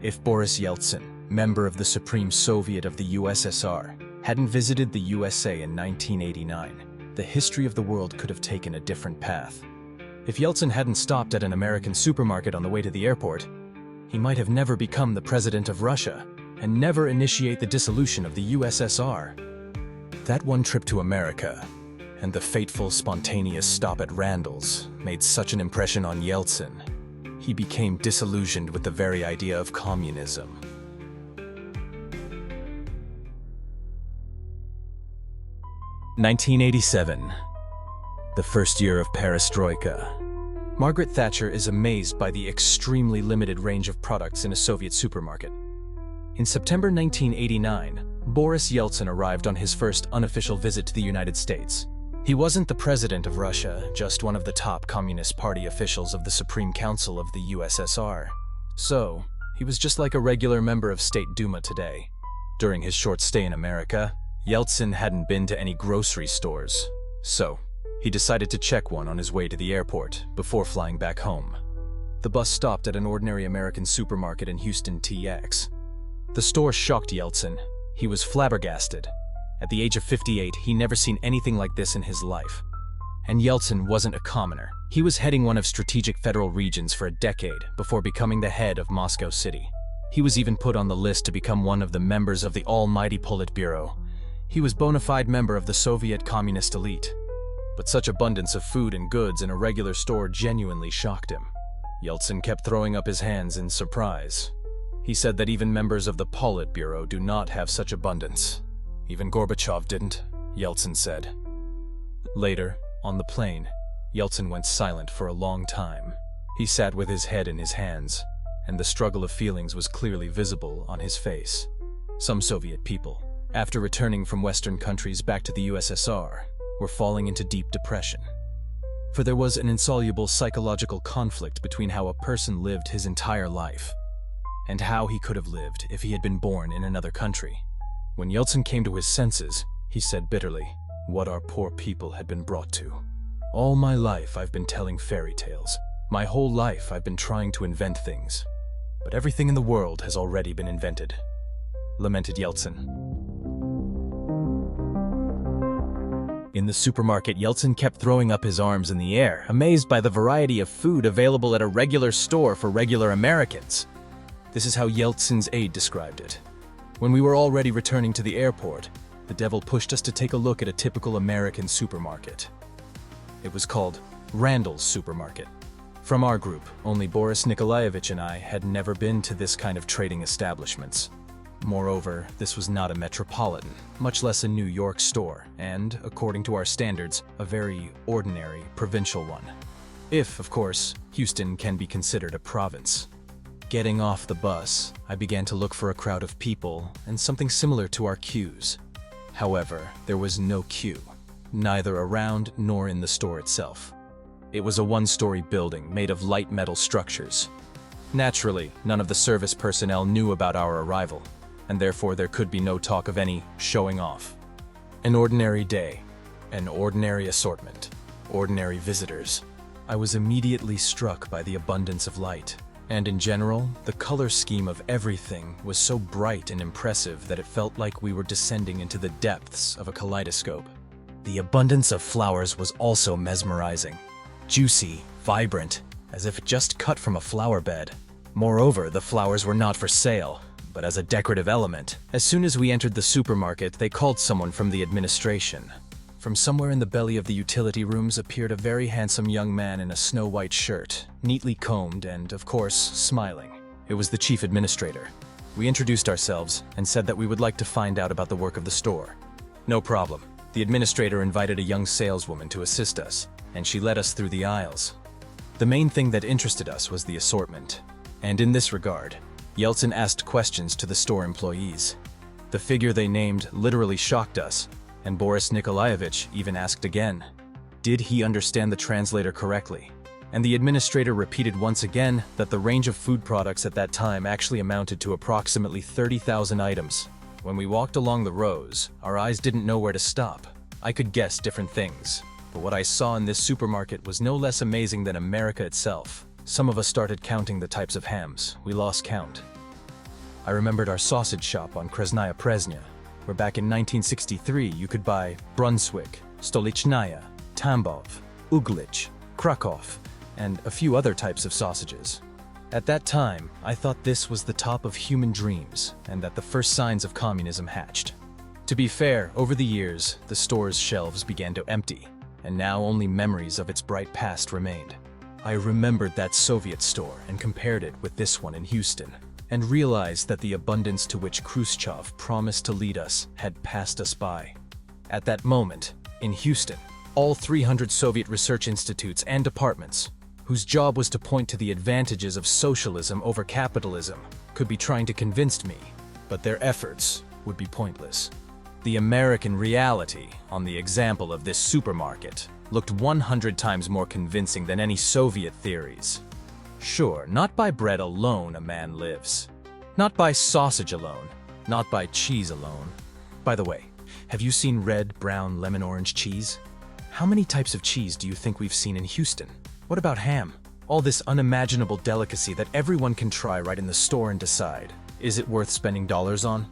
If Boris Yeltsin, member of the Supreme Soviet of the USSR, hadn't visited the USA in 1989, the history of the world could have taken a different path. If Yeltsin hadn't stopped at an American supermarket on the way to the airport, he might have never become the president of Russia and never initiate the dissolution of the USSR. That one trip to America and the fateful, spontaneous stop at Randall's made such an impression on Yeltsin. He became disillusioned with the very idea of communism. (1987), the first year of Perestroika. Margaret Thatcher is amazed by the extremely limited range of products in a Soviet supermarket. In September 1989, Boris Yeltsin arrived on his first unofficial visit to the United States. He wasn't the president of Russia, just one of the top Communist Party officials of the Supreme Council of the USSR. So, he was just like a regular member of State Duma today. During his short stay in America, Yeltsin hadn't been to any grocery stores, so he decided to check one on his way to the airport before flying back home. The bus stopped at an ordinary American supermarket in Houston, TX. The store shocked Yeltsin. He was flabbergasted. At the age of 58, he never seen anything like this in his life. And Yeltsin wasn't a commoner. He was heading one of strategic federal regions for a decade before becoming the head of Moscow City. He was even put on the list to become one of the members of the almighty Politburo. He was bona fide member of the Soviet communist elite. But such abundance of food and goods in a regular store genuinely shocked him. Yeltsin kept throwing up his hands in surprise. He said that even members of the Politburo do not have such abundance. Even Gorbachev didn't, Yeltsin said. Later, on the plane, Yeltsin went silent for a long time. He sat with his head in his hands, and the struggle of feelings was clearly visible on his face. Some Soviet people, after returning from Western countries back to the USSR, were falling into deep depression. For there was an insoluble psychological conflict between how a person lived his entire life and how he could have lived if he had been born in another country. When Yeltsin came to his senses, he said bitterly, "What our poor people had been brought to. All my life I've been telling fairy tales. My whole life I've been trying to invent things. But everything in the world has already been invented," lamented Yeltsin. In the supermarket, Yeltsin kept throwing up his arms in the air, amazed by the variety of food available at a regular store for regular Americans. This is how Yeltsin's aide described it. "When we were already returning to the airport, the devil pushed us to take a look at a typical American supermarket. It was called Randall's Supermarket. From our group, only Boris Nikolaevich and I had never been to this kind of trading establishments. Moreover, this was not a metropolitan, much less a New York store, and, according to our standards, a very ordinary provincial one. If, of course, Houston can be considered a province. Getting off the bus, I began to look for a crowd of people and something similar to our queues. However, there was no queue, neither around nor in the store itself. It was a one-story building made of light metal structures. Naturally, none of the service personnel knew about our arrival, and therefore there could be no talk of any showing off. An ordinary day, an ordinary assortment, ordinary visitors. I was immediately struck by the abundance of light. And in general, the color scheme of everything was so bright and impressive that it felt like we were descending into the depths of a kaleidoscope. The abundance of flowers was also mesmerizing. Juicy, vibrant, as if just cut from a flower bed. Moreover, the flowers were not for sale, but as a decorative element. As soon as we entered the supermarket, they called someone from the administration. From somewhere in the belly of the utility rooms appeared a very handsome young man in a snow-white shirt, neatly combed and, of course, smiling. It was the chief administrator. We introduced ourselves and said that we would like to find out about the work of the store. No problem. The administrator invited a young saleswoman to assist us, and she led us through the aisles. The main thing that interested us was the assortment. And in this regard, Yeltsin asked questions to the store employees. The figure they named literally shocked us, and Boris Nikolaevich even asked again. Did he understand the translator correctly? And the administrator repeated once again that the range of food products at that time actually amounted to approximately 30,000 items. When we walked along the rows, our eyes didn't know where to stop. I could guess different things, but what I saw in this supermarket was no less amazing than America itself. Some of us started counting the types of hams. We lost count. I remembered our sausage shop on Kresnaya Presnya, where back in 1963 you could buy Brunswick, Stolichnaya, Tambov, Uglich, Krakow, and a few other types of sausages. At that time, I thought this was the top of human dreams and that the first signs of communism hatched. To be fair, over the years, the store's shelves began to empty, and now only memories of its bright past remained. I remembered that Soviet store and compared it with this one in Houston, and realized that the abundance to which Khrushchev promised to lead us had passed us by. At that moment, in Houston, all 300 Soviet research institutes and departments, whose job was to point to the advantages of socialism over capitalism, could be trying to convince me, but their efforts would be pointless. The American reality, on the example of this supermarket, looked 100 times more convincing than any Soviet theories. Sure, not by bread alone a man lives. Not by sausage alone. Not by cheese alone. By the way, have you seen red, brown, lemon, orange cheese? How many types of cheese do you think we've seen in Houston? What about ham? All this unimaginable delicacy that everyone can try right in the store and decide, is it worth spending dollars on?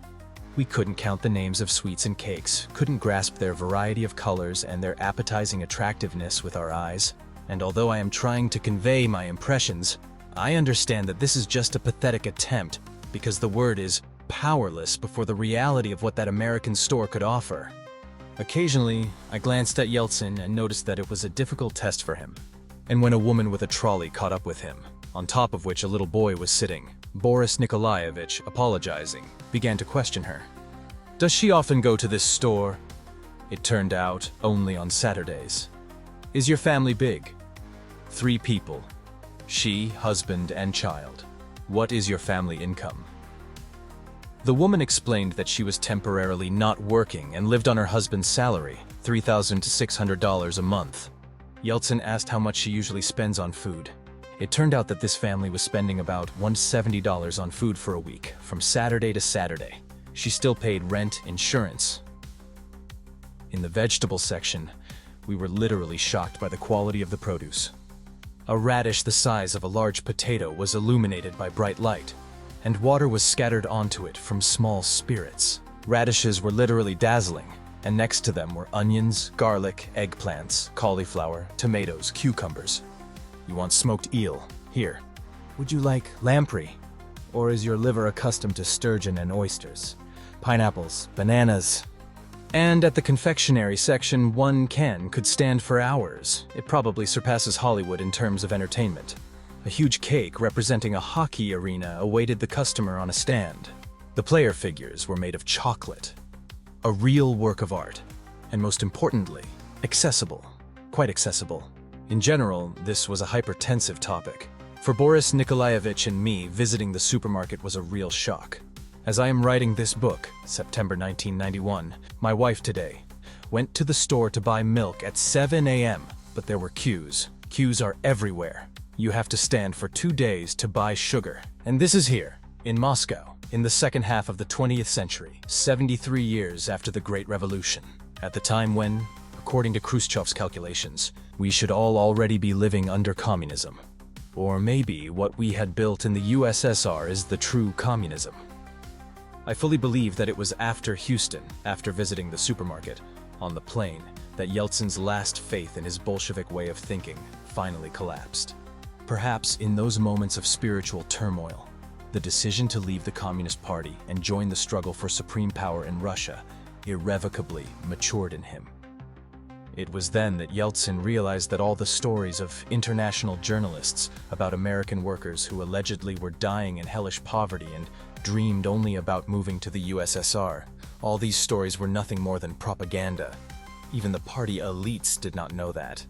We couldn't count the names of sweets and cakes, couldn't grasp their variety of colors and their appetizing attractiveness with our eyes. And although I am trying to convey my impressions, I understand that this is just a pathetic attempt because the word is powerless before the reality of what that American store could offer. Occasionally, I glanced at Yeltsin and noticed that it was a difficult test for him. And when a woman with a trolley caught up with him, on top of which a little boy was sitting, Boris Nikolaevich, apologizing, began to question her. Does she often go to this store? It turned out only on Saturdays. Is your family big? 3 people. She, husband, and child. What is your family income? The woman explained that she was temporarily not working and lived on her husband's salary, $3,600 a month. Yeltsin asked how much she usually spends on food. It turned out that this family was spending about $170 on food for a week, from Saturday to Saturday. She still paid rent, insurance. In the vegetable section, we were literally shocked by the quality of the produce. A radish the size of a large potato was illuminated by bright light, and water was scattered onto it from small spirits. Radishes were literally dazzling, and next to them were onions, garlic, eggplants, cauliflower, tomatoes, cucumbers. You want smoked eel? Here. Would you like lamprey? Or is your liver accustomed to sturgeon and oysters? Pineapples, bananas. And at the confectionery section, one can could stand for hours. It probably surpasses Hollywood in terms of entertainment. A huge cake representing a hockey arena awaited the customer on a stand. The player figures were made of chocolate. A real work of art. And most importantly, accessible. Quite accessible. In general, this was a hypertensive topic. For Boris Nikolaevich and me, visiting the supermarket was a real shock. As I am writing this book, September 1991, my wife today went to the store to buy milk at 7 a.m., but there were queues. Queues are everywhere. You have to stand for 2 days to buy sugar. And this is here, in Moscow, in the second half of the 20th century, 73 years after the Great Revolution, at the time when, according to Khrushchev's calculations, we should all already be living under communism. Or maybe what we had built in the USSR is the true communism. I fully believe that it was after Houston, after visiting the supermarket, on the plane, that Yeltsin's last faith in his Bolshevik way of thinking finally collapsed. Perhaps in those moments of spiritual turmoil, the decision to leave the Communist Party and join the struggle for supreme power in Russia irrevocably matured in him. It was then that Yeltsin realized that all the stories of international journalists about American workers who allegedly were dying in hellish poverty and dreamed only about moving to the USSR, all these stories were nothing more than propaganda. Even the party elites did not know that.